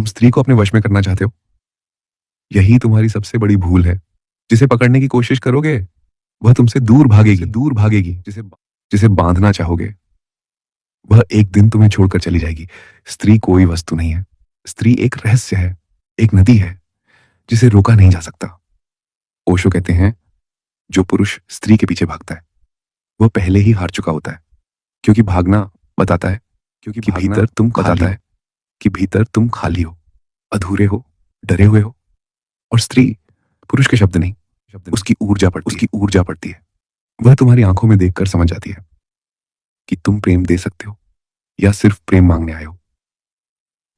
तुम स्त्री को अपने वश में करना चाहते हो। यही तुम्हारी सबसे बड़ी भूल है। जिसे पकड़ने की कोशिश करोगे वह तुमसे दूर भागेगी। जिसे जिसे बांधना चाहोगे वह एक दिन तुम्हें छोड़कर चली जाएगी। स्त्री कोई वस्तु नहीं है। स्त्री एक रहस्य है, एक नदी है जिसे रोका नहीं जा सकता। ओशो कहते हैं, जो पुरुष स्त्री के पीछे भागता है वह पहले ही हार चुका होता है। क्योंकि भागना बताता है कि भीतर तुम खाली हो, अधूरे हो, डरे हुए हो। और स्त्री पुरुष के शब्द नहीं, उसकी ऊर्जा पड़ती है। वह तुम्हारी आंखों में देखकर समझ जाती है कि तुम प्रेम दे सकते हो या सिर्फ प्रेम मांगने आए हो।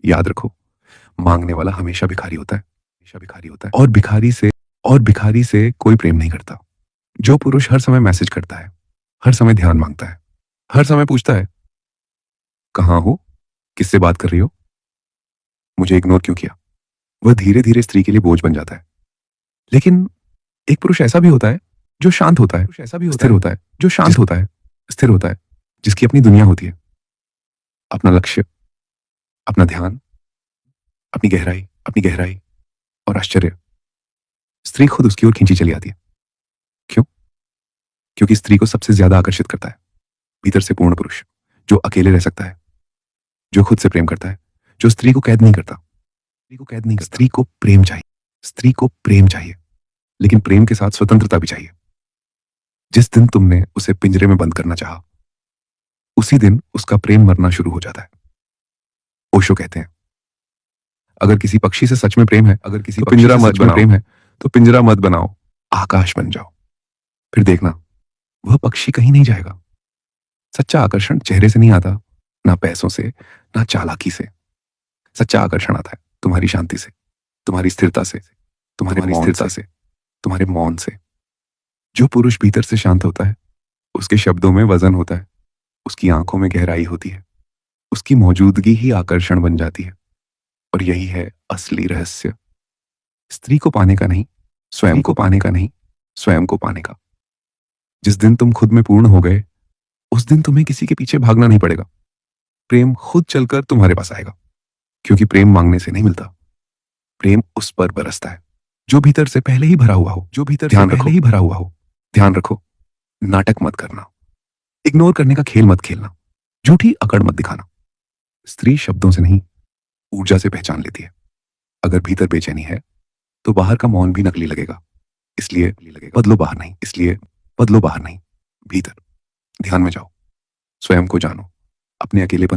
याद रखो, मांगने वाला हमेशा भिखारी होता है और भिखारी से कोई प्रेम नहीं करता। जो पुरुष हर समय मैसेज करता है, हर समय ध्यान मांगता है, हर समय पूछता है कहाँ हो, किससे बात कर रही हो, मुझे इग्नोर क्यों किया, वह धीरे धीरे स्त्री के लिए बोझ बन जाता है। लेकिन एक पुरुष ऐसा भी होता है जो शांत होता है, स्थिर होता है, जिसकी अपनी दुनिया होती है, अपना लक्ष्य, अपना ध्यान, अपनी गहराई और आश्चर्य। स्त्री खुद उसकी ओर खींची चली आती है। क्यों? क्योंकि स्त्री को सबसे ज्यादा आकर्षित करता है भीतर से पूर्ण पुरुष, जो अकेले रह सकता है, जो खुद से प्रेम करता है, जो स्त्री को कैद नहीं करता। स्त्री को प्रेम चाहिए, लेकिन प्रेम के साथ स्वतंत्रता भी चाहिए। जिस दिन तुमने उसे पिंजरे में बंद करना चाहा, उसी दिन उसका प्रेम मरना शुरू हो जाता है। ओशो कहते हैं, अगर किसी पक्षी से सच में प्रेम है, तो पिंजरा मत बनाओ, आकाश बन जाओ। फिर देखना, वह पक्षी कहीं नहीं जाएगा। सच्चा आकर्षण चेहरे से नहीं आता, ना पैसों से, ना चालाकी से। सच्चा आकर्षण आता है तुम्हारी शांति से, तुम्हारी स्थिरता से, तुम्हारे मौन से। जो पुरुष भीतर से शांत होता है, उसके शब्दों में वजन होता है, उसकी आंखों में गहराई होती है, उसकी मौजूदगी ही आकर्षण बन जाती है। और यही है असली रहस्य। स्त्री को पाने का नहीं, स्वयं को पाने का। जिस दिन तुम खुद में पूर्ण हो गए, उस दिन तुम्हें किसी के पीछे भागना नहीं पड़ेगा। प्रेम खुद चलकर तुम्हारे पास आएगा। क्योंकि प्रेम मांगने से नहीं मिलता, प्रेम उस पर बरसता है जो भीतर से पहले ही भरा हुआ हो। ध्यान रखो, नाटक मत करना, इग्नोर करने का खेल मत खेलना, झूठी अकड़ मत दिखाना। स्त्री शब्दों से नहीं, ऊर्जा से पहचान लेती है। अगर भीतर बेचैनी है तो बाहर का मौन भी नकली लगेगा। इसलिए बदलो बाहर नहीं, भीतर। ध्यान में जाओ, स्वयं को जानो, अपने अकेलेपन